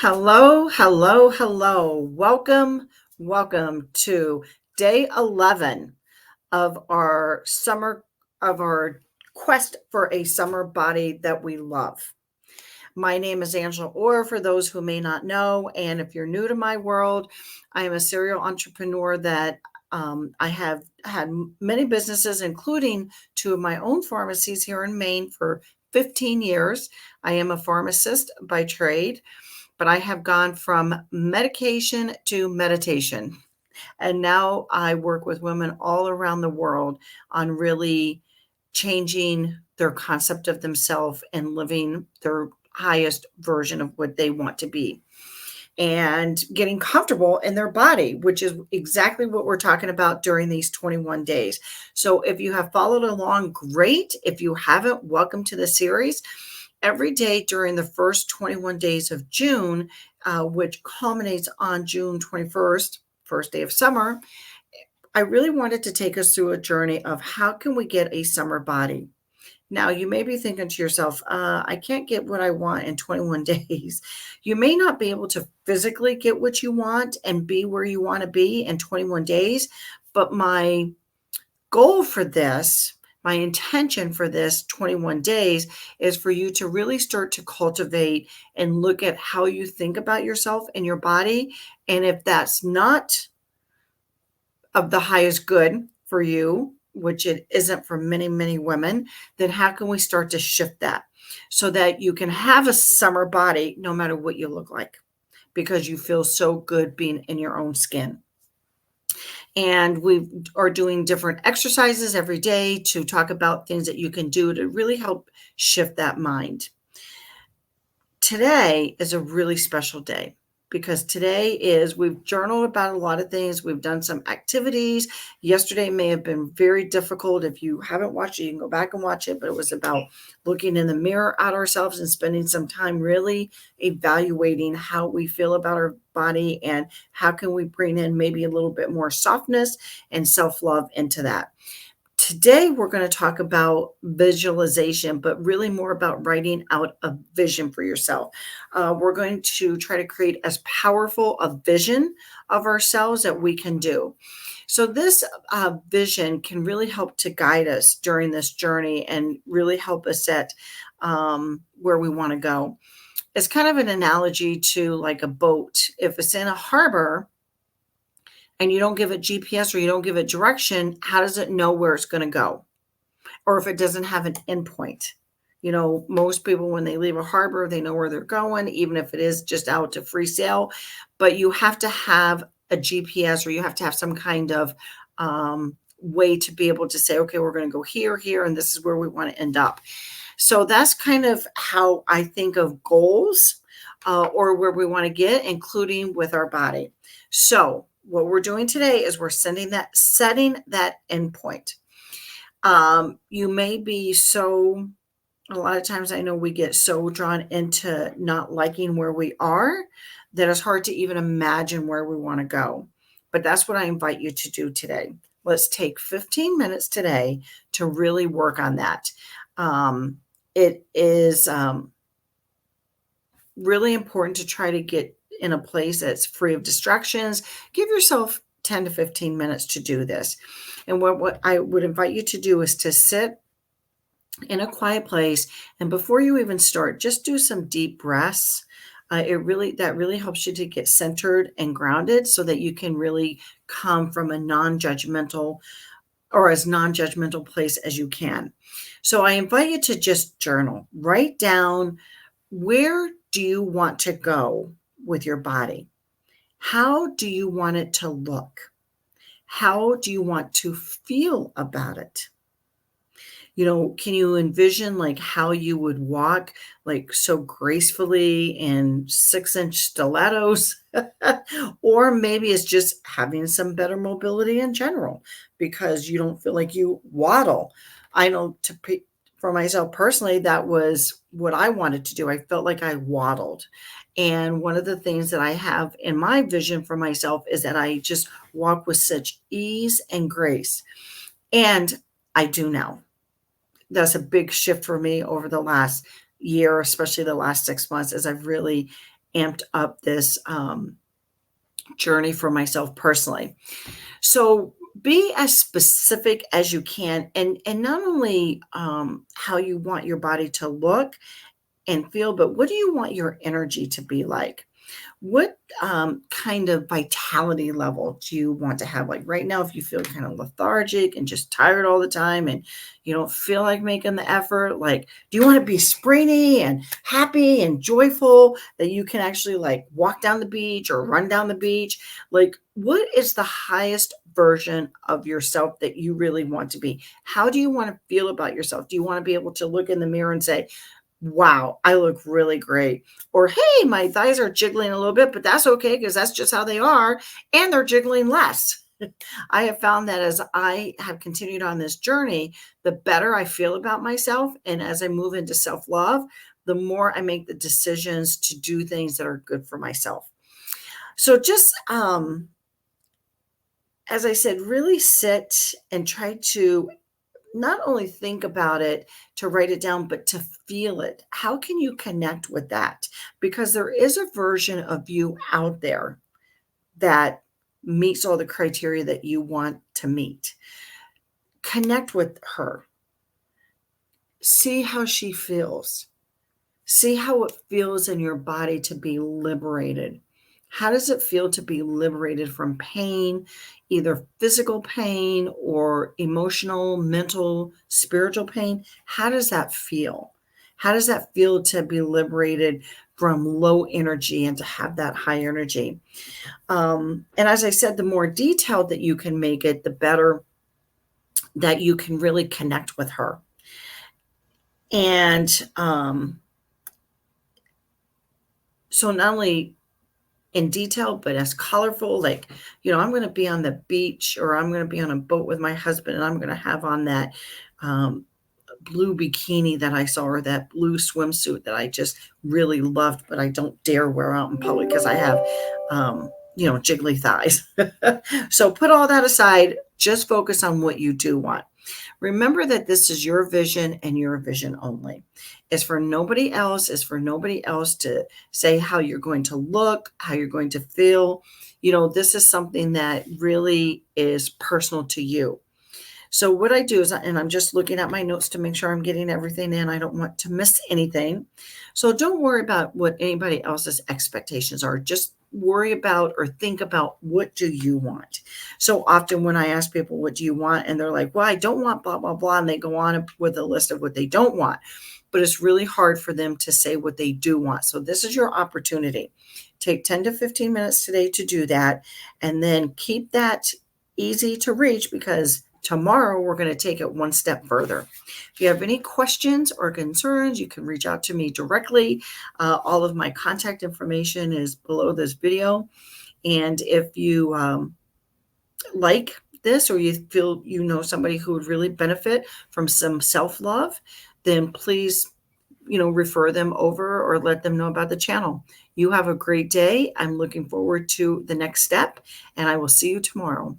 Hello, hello, hello. Welcome to day 11 of our quest for a summer body that we love. My name is Angela Orr, for those who may not know. And if you're new to my world, I am a serial entrepreneur that I have had many businesses, including two of my own pharmacies here in Maine for 15 years. I am a pharmacist by trade, but I have gone from medication to meditation. And now I work with women all around the world on really changing their concept of themselves and living their highest version of what they want to be and getting comfortable in their body, which is exactly what we're talking about during these 21 days. So if you have followed along, great. If you haven't, welcome to the series. Every day during the first 21 days of June, which culminates on June 21st, first day of summer, I really wanted to take us through a journey of how can we get a summer body. Now, you may be thinking to yourself, I can't get what I want in 21 days. You may not be able to physically get what you want and be where you want to be in 21 days, but my goal for this, my intention for this 21 days is for you to really start to cultivate and look at how you think about yourself and your body. And if that's not of the highest good for you, which it isn't for many, many women, then how can we start to shift that so that you can have a summer body no matter what you look like, because you feel so good being in your own skin. And we are doing different exercises every day to talk about things that you can do to really help shift that mind. Today is a really special day because we've journaled about a lot of things. We've done some activities. Yesterday may have been very difficult. If you haven't watched it, you can go back and watch it, but it was about looking in the mirror at ourselves and spending some time really evaluating how we feel about our body and how can we bring in maybe a little bit more softness and self-love into that. Today, we're going to talk about visualization, but really more about writing out a vision for yourself. We're going to try to create as powerful a vision of ourselves that we can do. So this vision can really help to guide us during this journey and really help us set where we want to go. It's kind of an analogy to like a boat. If it's in a harbor, and you don't give it GPS or you don't give it direction, how does it know where it's going to go? Or if it doesn't have an endpoint. You know, most people, when they leave a harbor, they know where they're going, even if it is just out to free sail. But you have to have a GPS, or you have to have some kind of way to be able to say, okay, we're going to go here, here, and this is where we want to end up. So that's kind of how I think of goals or where we want to get, including with our body. So what we're doing today is we're setting that endpoint. You may be a lot of times I know we get so drawn into not liking where we are that it's hard to even imagine where we want to go. But that's what I invite you to do today. Let's take 15 minutes today to really work on that. It is really important to try to get in a place that's free of distractions. Give yourself 10 to 15 minutes to do this. And what I would invite you to do is to sit in a quiet place. And before you even start, just do some deep breaths. That really helps you to get centered and grounded so that you can really come from a non-judgmental or as non-judgmental place as you can. So I invite you to just journal. Write down, where do you want to go with your body? How do you want it to look? How do you want to feel about it? You know, can you envision like how you would walk like so gracefully in 6-inch stilettos? Or maybe it's just having some better mobility in general because you don't feel like you waddle. I know for myself personally, that was what I wanted to do. I felt like I waddled. And one of the things that I have in my vision for myself is that I just walk with such ease and grace. And I do now. That's a big shift for me over the last year, especially the last 6 months, as I've really amped up this journey for myself personally. So be as specific as you can, and not only how you want your body to look and feel, but what do you want your energy to be like? What kind of vitality level do you want to have? Like right now, if you feel kind of lethargic and just tired all the time and you don't feel like making the effort, like, do you want to be springy and happy and joyful that you can actually like walk down the beach or run down the beach? Like, what is the highest version of yourself that you really want to be? How do you want to feel about yourself? Do you want to be able to look in the mirror and say, wow, I look really great? Or, hey, my thighs are jiggling a little bit, but that's okay because that's just how they are. And they're jiggling less. I have found that as I have continued on this journey, the better I feel about myself. And as I move into self love, the more I make the decisions to do things that are good for myself. So just, as I said, really sit and try to not only think about it, to write it down, but to feel it. How can you connect with that? Because there is a version of you out there that meets all the criteria that you want to meet. Connect with her. See how she feels. See how it feels in your body to be liberated. How does it feel to be liberated from pain, either physical pain or emotional, mental, spiritual pain? How does that feel? How does that feel to be liberated from low energy and to have that high energy? And as I said, the more detailed that you can make it, the better that you can really connect with her. And so not only in detail, but as colorful, like, I'm going to be on the beach or I'm going to be on a boat with my husband and I'm going to have on that blue bikini that I saw or that blue swimsuit that I just really loved, but I don't dare wear out in public because I have, jiggly thighs. So put all that aside, just focus on what you do want. Remember that this is your vision and your vision only. It's for nobody else. It's for nobody else to say how you're going to look, how you're going to feel. This is something that really is personal to you. So what I do is, and I'm just looking at my notes to make sure I'm getting everything in. I don't want to miss anything. So don't worry about what anybody else's expectations are. Just worry about or think about, what do you want? So often when I ask people, what do you want? And they're like, well, I don't want blah, blah, blah. And they go on with a list of what they don't want. But it's really hard for them to say what they do want. So this is your opportunity. Take 10 to 15 minutes today to do that. And then keep that easy to reach, because tomorrow we're going to take it one step further. If you have any questions or concerns, you can reach out to me directly. All of my contact information is below this video. And if you like this, or you feel somebody who would really benefit from some self-love, then please refer them over or let them know about the channel. You have a great day. I'm looking forward to the next step, and I will see you tomorrow.